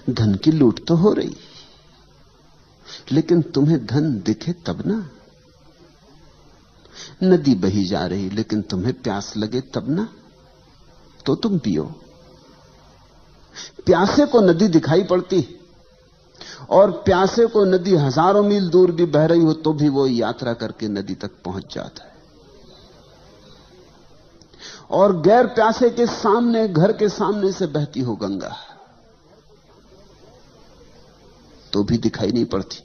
धन की लूट तो हो रही, लेकिन तुम्हें धन दिखे तब ना। नदी बही जा रही लेकिन तुम्हें प्यास लगे तब ना, तो तुम पियो। प्यासे को नदी दिखाई पड़ती, और प्यासे को नदी हजारों मील दूर भी बह रही हो तो भी वो यात्रा करके नदी तक पहुंच जाता है। और गैर प्यासे के सामने, घर के सामने से बहती हो गंगा तो भी दिखाई नहीं पड़ती।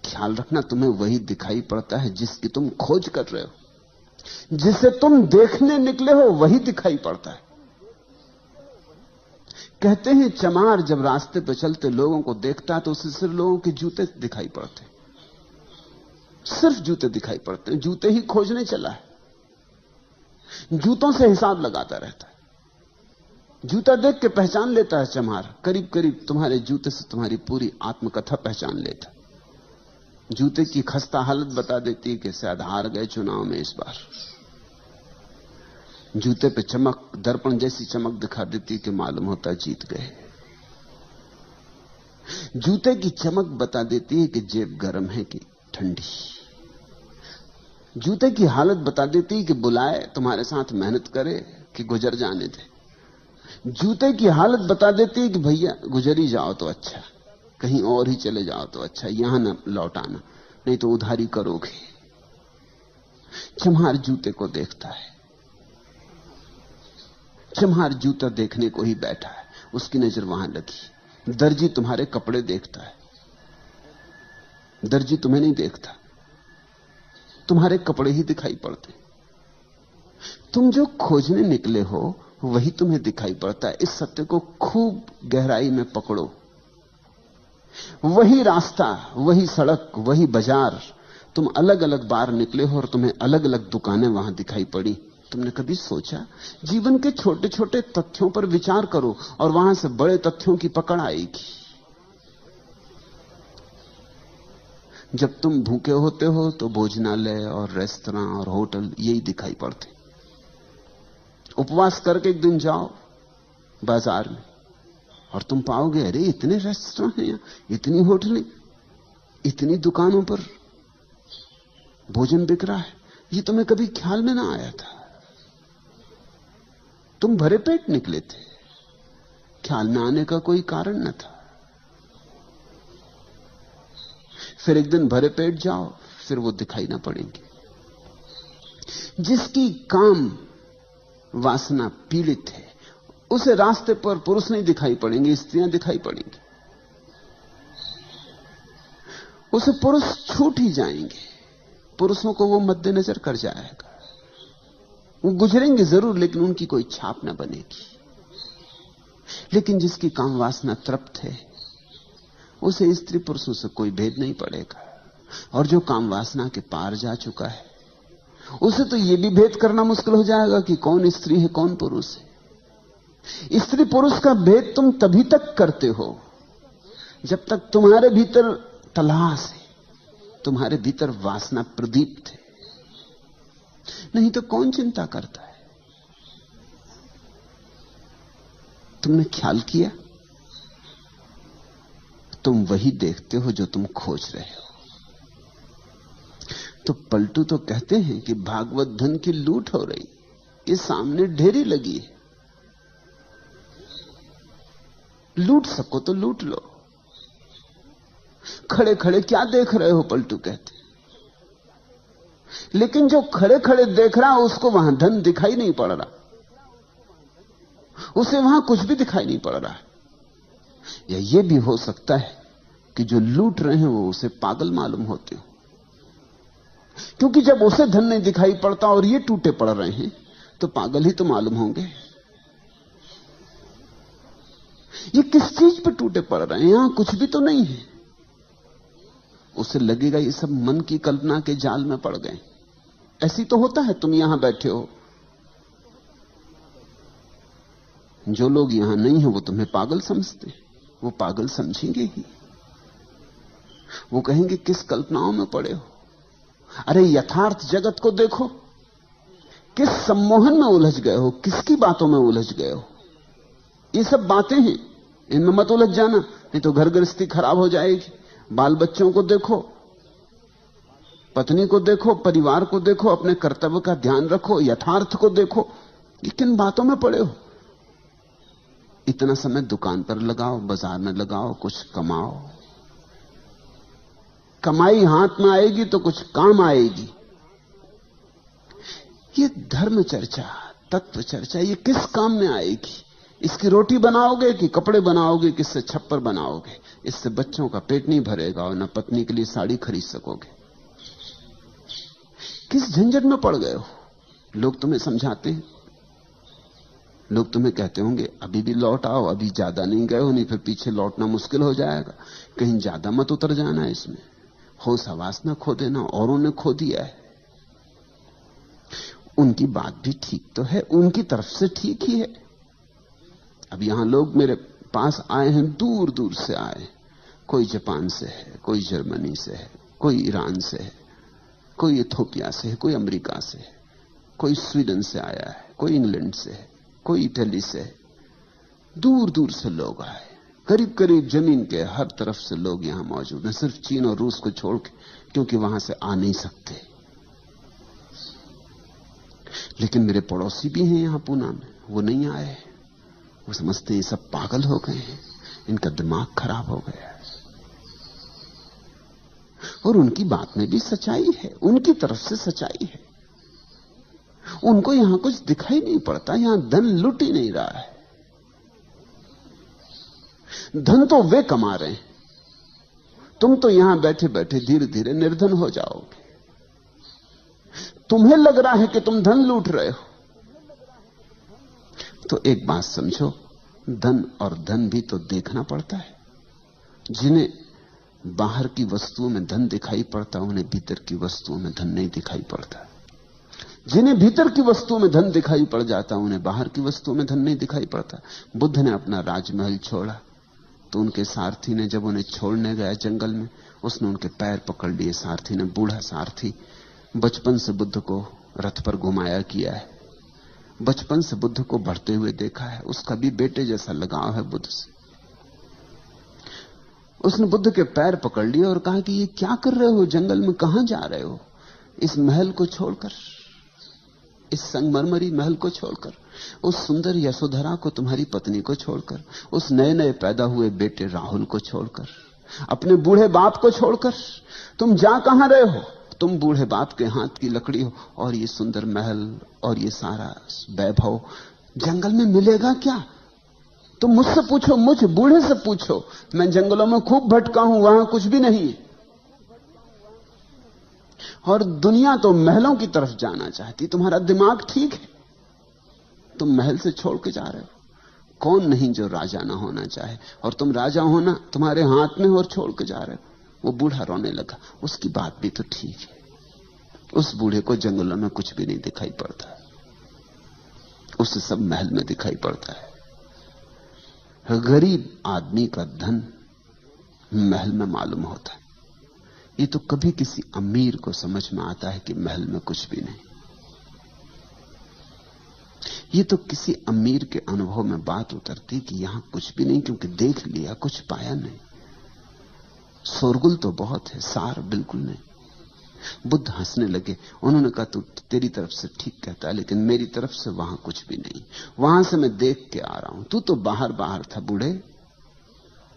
ख्याल रखना, तुम्हें वही दिखाई पड़ता है जिसकी तुम खोज कर रहे हो। जिसे तुम देखने निकले हो वही दिखाई पड़ता है। कहते हैं चमार जब रास्ते पर चलते लोगों को देखता है तो उसे सिर्फ लोगों के जूते दिखाई पड़ते, सिर्फ जूते दिखाई पड़ते हैं। जूते ही खोजने चला है, जूतों से हिसाब लगाता रहता है। जूता देख के पहचान लेता है चमार, करीब करीब तुम्हारे जूते से तुम्हारी पूरी आत्मकथा पहचान लेता। जूते की खस्ता हालत बता देती है कि शायद हार गए चुनाव में इस बार। जूते पे चमक, दर्पण जैसी चमक दिखा देती कि मालूम होता जीत गए। जूते की चमक बता देती है कि जेब गर्म है कि ठंडी। जूते की हालत बता देती है कि बुलाए, तुम्हारे साथ मेहनत करे कि गुजर जाने दे। जूते की हालत बता देती है कि भैया गुजर ही जाओ तो अच्छा, कहीं और ही चले जाओ तो अच्छा, यहां ना लौटाना, नहीं तो उधारी करोगे। चम्हार जूते को देखता है। चम्हार जूता देखने को ही बैठा है, उसकी नजर वहां लगी। दर्जी तुम्हारे कपड़े देखता है, दर्जी तुम्हें नहीं देखता, तुम्हारे कपड़े ही दिखाई पड़ते। तुम जो खोजने निकले हो वही तुम्हें दिखाई पड़ता है। इस सत्य को खूब गहराई में पकड़ो। वही रास्ता, वही सड़क, वही बाजार, तुम अलग अलग बार निकले हो और तुम्हें अलग अलग दुकानें वहां दिखाई पड़ी। तुमने कभी सोचा? जीवन के छोटे छोटे तथ्यों पर विचार करो और वहां से बड़े तथ्यों की पकड़ आएगी। जब तुम भूखे होते हो तो भोजनालय और रेस्तरां और होटल यही दिखाई पड़ते। उपवास करके एक दिन जाओ बाजार में और तुम पाओगे अरे इतने रेस्तरां हैं यहां, इतनी होटलें, इतनी दुकानों पर भोजन बिक रहा है। ये तुम्हें कभी ख्याल में ना आया था। तुम भरे पेट निकले थे, ख्याल में आने का कोई कारण न था। फिर एक दिन भरे पेट जाओ, फिर वो दिखाई ना पड़ेंगे। जिसकी काम वासना पीड़ित है उसे रास्ते पर पुरुष नहीं दिखाई पड़ेंगे, स्त्रियां दिखाई पड़ेंगी। उसे पुरुष छूट ही जाएंगे, पुरुषों को वो मद्देनजर कर जाएगा। वो गुजरेंगे जरूर लेकिन उनकी कोई छाप ना बनेगी। लेकिन जिसकी काम वासना तृप्त है उसे स्त्री पुरुषों से कोई भेद नहीं पड़ेगा। और जो काम वासना के पार जा चुका है उसे तो यह भी भेद करना मुश्किल हो जाएगा कि कौन स्त्री है कौन पुरुष है। स्त्री पुरुष का भेद तुम तभी तक करते हो जब तक तुम्हारे भीतर तलाश है, तुम्हारे भीतर वासना प्रदीप्त है। नहीं तो कौन चिंता करता है? तुमने ख्याल किया? तुम वही देखते हो जो तुम खोज रहे हो। तो पलटू तो कहते हैं कि भागवत धन की लूट हो रही, ये सामने ढेरी लगी है, लूट सको तो लूट लो। खड़े खड़े क्या देख रहे हो? पलटू कहते। लेकिन जो खड़े खड़े देख रहा है उसको वहां धन दिखाई नहीं पड़ रहा, उसे वहां कुछ भी दिखाई नहीं पड़ रहा है। या यह भी हो सकता है कि जो लूट रहे हैं वो उसे पागल मालूम होते हो, क्योंकि जब उसे धन नहीं दिखाई पड़ता और ये टूटे पड़ रहे हैं तो पागल ही तो मालूम होंगे। ये किस चीज पे टूटे पड़ रहे हैं? यहां कुछ भी तो नहीं है। उसे लगेगा ये सब मन की कल्पना के जाल में पड़ गए। ऐसी तो होता है, तुम यहां बैठे हो, जो लोग यहां नहीं है वो तुम्हें पागल समझते हैं, वो पागल समझेंगे ही। वो कहेंगे किस कल्पनाओं में पड़े हो। अरे यथार्थ जगत को देखो, किस सम्मोहन में उलझ गए हो, किसकी बातों में उलझ गए हो। ये सब बातें हैं, इनमें मत उलझ जाना, नहीं तो घर गृहस्थी खराब हो जाएगी। बाल बच्चों को देखो, पत्नी को देखो, परिवार को देखो, अपने कर्तव्य का ध्यान रखो, यथार्थ को देखो। ये किन बातों में पड़े हो? इतना समय दुकान पर लगाओ, बाजार में लगाओ, कुछ कमाओ। कमाई हाथ में आएगी तो कुछ काम आएगी। ये धर्म चर्चा, तत्व चर्चा, ये किस काम में आएगी? इसकी रोटी बनाओगे कि कपड़े बनाओगे, किससे छप्पर बनाओगे? इससे बच्चों का पेट नहीं भरेगा और न पत्नी के लिए साड़ी खरीद सकोगे। किस झंझट में पड़ गए हो? लोग तुम्हें समझाते हैं, लोग तुम्हें कहते होंगे अभी भी लौट आओ, अभी ज्यादा नहीं गए हो, नहीं फिर पीछे लौटना मुश्किल हो जाएगा, कहीं ज्यादा मत उतर जाना इसमें, होश हवास न खो देना, औरों ने खो दिया है। उनकी बात भी ठीक तो है, उनकी तरफ से ठीक ही है। अब यहां लोग मेरे पास आए हैं, दूर दूर से आए, कोई जापान से है, कोई जर्मनी से है, कोई ईरान से है, कोई इथोपिया से है, कोई अमेरिका से है, कोई स्वीडन से आया है, कोई इंग्लैंड से है, कोई इटली से है। दूर दूर से लोग आए, करीब करीब जमीन के हर तरफ से लोग यहां मौजूद हैं, सिर्फ चीन और रूस को छोड़ के, क्योंकि वहां से आ नहीं सकते। लेकिन मेरे पड़ोसी भी हैं यहां पूना में, वो नहीं आए। वो समझते हैं सब पागल हो गए हैं, इनका दिमाग खराब हो गया है। और उनकी बात में भी सच्चाई है, उनकी तरफ से सच्चाई है। उनको यहां कुछ दिखाई नहीं पड़ता, यहां धन लुट ही नहीं रहा है। धन तो वे कमा रहे हैं, तुम तो यहां बैठे बैठे धीरे धीरे निर्धन हो जाओगे। तुम्हें लग रहा है कि तुम धन लूट रहे हो। तो एक बात समझो, धन और धन भी तो देखना पड़ता है। जिन्हें बाहर की वस्तुओं में धन दिखाई पड़ता, उन्हें भीतर की वस्तुओं में धन नहीं दिखाई पड़ता। जिन्हें भीतर की वस्तुओं में धन दिखाई पड़ जाता, उन्हें बाहर की वस्तुओं में धन नहीं दिखाई पड़ता। बुद्ध ने अपना राजमहल छोड़ा तो उनके सारथी ने, जब उन्हें छोड़ने गया जंगल में, उसने उनके पैर पकड़ लिए। सारथी ने, बूढ़ा सारथी, बचपन से बुद्ध को रथ पर घुमाया किया है, बचपन से बुद्ध को बढ़ते हुए देखा है, उसका भी बेटे जैसा लगाव है बुद्ध से। उसने बुद्ध के पैर पकड़ लिए और कहा कि ये क्या कर रहे हो, जंगल में कहां जा रहे हो? इस महल को छोड़कर, इस संगमरमरी महल को छोड़कर, उस सुंदर यशोधरा को, तुम्हारी पत्नी को छोड़कर, उस नए नए पैदा हुए बेटे राहुल को छोड़कर, अपने बूढ़े बाप को छोड़कर तुम जा कहां रहे हो? तुम बूढ़े बाप के हाथ की लकड़ी हो, और ये सुंदर महल और ये सारा वैभव जंगल में मिलेगा क्या? तुम मुझसे पूछो, मुझ बूढ़े से पूछो, मैं जंगलों में खूब भटका हूं, वहां कुछ भी नहीं है। और दुनिया तो महलों की तरफ जाना चाहती। तुम्हारा दिमाग ठीक है, तुम महल से छोड़ के जा रहे हो। कौन नहीं जो राजा ना होना चाहे, और तुम राजा होना तुम्हारे हाथ में और छोड़ के जा रहे हो। वो बूढ़ा रोने लगा। उसकी बात भी तो ठीक है, उस बूढ़े को जंगलों में कुछ भी नहीं दिखाई पड़ता, उसे सब महल में दिखाई पड़ता है। गरीब आदमी का धन महल में मालूम होता है। ये तो कभी किसी अमीर को समझ में आता है कि महल में कुछ भी नहीं। ये तो किसी अमीर के अनुभव में बात उतरती कि यहां कुछ भी नहीं, क्योंकि देख लिया, कुछ पाया नहीं। शोरगुल तो बहुत है, सार बिल्कुल नहीं। बुद्ध हंसने लगे। उन्होंने कहा, तू तेरी तरफ से ठीक कहता है, लेकिन मेरी तरफ से वहां कुछ भी नहीं। वहां से मैं देख के आ रहा हूं। तू तो बाहर बाहर था बूढ़े,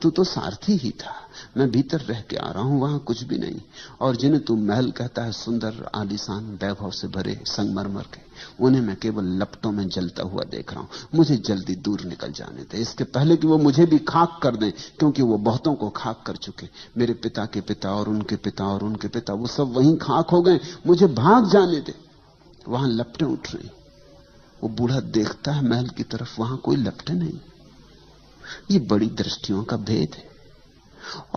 तू तो सारथी ही था। मैं भीतर रह के आ रहा हूं, वहां कुछ भी नहीं। और जिन्हें तू महल कहता है, सुंदर आलीशान वैभव से भरे संगमरमर के, उन्हें मैं केवल लपटों में जलता हुआ देख रहा हूं। मुझे जल्दी दूर निकल जाने दे, इसके पहले कि वो मुझे भी खाक कर दें, क्योंकि वो बहुतों को खाक कर चुके। मेरे पिता के पिता और उनके पिता और उनके पिता, वो सब वहीं खाक हो गए। मुझे भाग जाने दे, वहां लपटें उठ रही। वो बूढ़ा देखता है महल की तरफ, वहां कोई लपटें नहीं। ये बड़ी दृष्टियों का भेद है।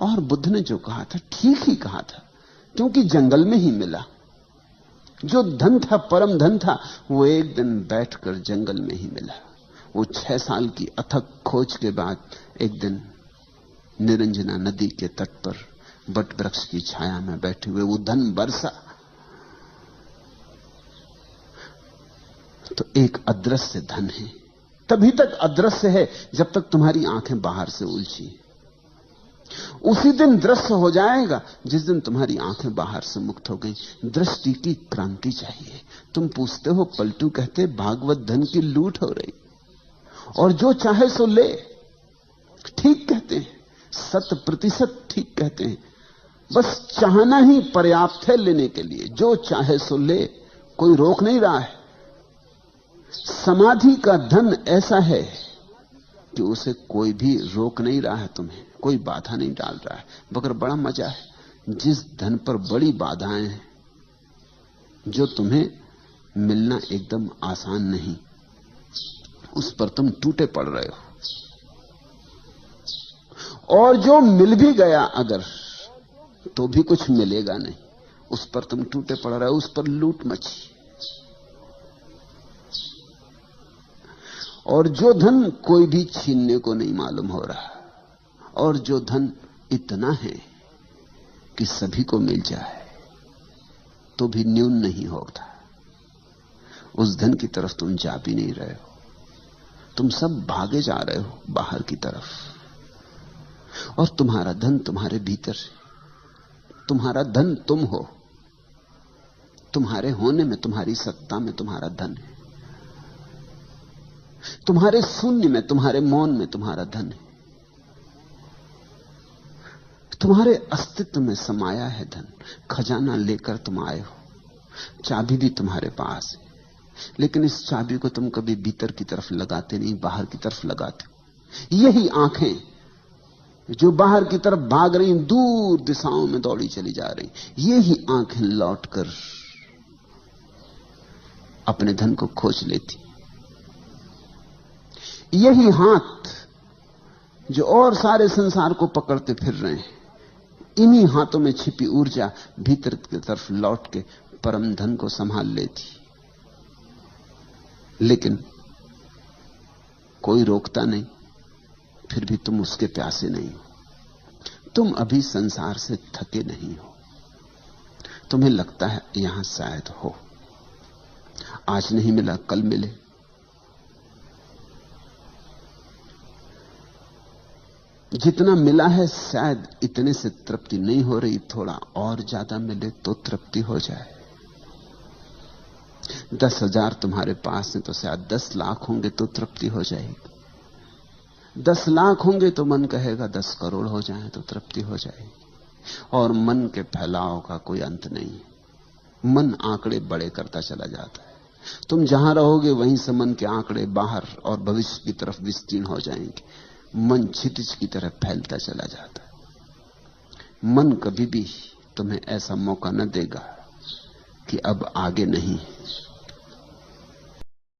और बुद्ध ने जो कहा था ठीक ही कहा था, क्योंकि जंगल में ही मिला। जो धन था, परम धन था, वो एक दिन बैठकर जंगल में ही मिला। वो 6 साल की अथक खोज के बाद एक दिन निरंजना नदी के तट पर बट वृक्ष की छाया में बैठे हुए वो धन बरसा। तो एक अदृश्य धन है, तभी तक अदृश्य है जब तक तुम्हारी आंखें बाहर से उलझी। उसी दिन दृश्य हो जाएगा जिस दिन तुम्हारी आंखें बाहर से मुक्त हो गई। दृष्टि की क्रांति चाहिए। तुम पूछते हो, पलटू कहते भागवत धन की लूट हो रही, और जो चाहे सो ले। ठीक कहते हैं, 100% ठीक कहते हैं। बस चाहना ही पर्याप्त है लेने के लिए। जो चाहे सो ले, कोई रोक नहीं रहा है। समाधि का धन ऐसा है कि उसे कोई भी रोक नहीं रहा है, तुम्हें कोई बाधा नहीं डाल रहा है। मगर बड़ा मजा है, जिस धन पर बड़ी बाधाएं हैं, जो तुम्हें मिलना एकदम आसान नहीं, उस पर तुम टूटे पड़ रहे हो। और जो मिल भी गया अगर, तो भी कुछ मिलेगा नहीं, उस पर तुम टूटे पड़ रहे हो, उस पर लूट मची। और जो धन कोई भी छीनने को नहीं मालूम हो रहा, और जो धन इतना है कि सभी को मिल जाए तो भी न्यून नहीं होता, उस धन की तरफ तुम जा भी नहीं रहे हो। तुम सब भागे जा रहे हो बाहर की तरफ, और तुम्हारा धन तुम्हारे भीतर है। तुम्हारा धन तुम हो। तुम्हारे होने में, तुम्हारी सत्ता में तुम्हारा धन है। तुम्हारे शून्य में, तुम्हारे मौन में तुम्हारा धन है। तुम्हारे अस्तित्व में समाया है धन। खजाना लेकर तुम आए हो, चाबी भी तुम्हारे पास है, लेकिन इस चाबी को तुम कभी भीतर की तरफ लगाते नहीं, बाहर की तरफ लगाते हो। यही आंखें जो बाहर की तरफ भाग रही, दूर दिशाओं में दौड़ी चली जा रही, यही आंखें लौटकर अपने धन को खोज लेती। यही हाथ जो और सारे संसार को पकड़ते फिर रहे हैं, इन्हीं हाथों में छिपी ऊर्जा भीतर की तरफ लौट के परम धन को संभाल लेती। लेकिन कोई रोकता नहीं, फिर भी तुम उसके प्यासे नहीं हो। तुम अभी संसार से थके नहीं हो। तुम्हें लगता है यहां शायद हो, आज नहीं मिला कल मिले। जितना मिला है शायद इतने से तृप्ति नहीं हो रही, थोड़ा और ज्यादा मिले तो तृप्ति हो जाए। 10,000 तुम्हारे पास है तो शायद 10 लाख होंगे तो तृप्ति हो जाएगी। 10 लाख होंगे तो मन कहेगा 10 करोड़ हो जाए तो तृप्ति हो जाएगी। और मन के फैलाव का कोई अंत नहीं। मन आंकड़े बड़े करता चला जाता है। तुम जहां रहोगे वहीं से मन के आंकड़े बाहर और भविष्य की तरफ विस्तीर्ण हो जाएंगे। मन क्षितिज की तरह फैलता चला जाता है। मन कभी भी तुम्हें ऐसा मौका न देगा कि अब आगे नहीं।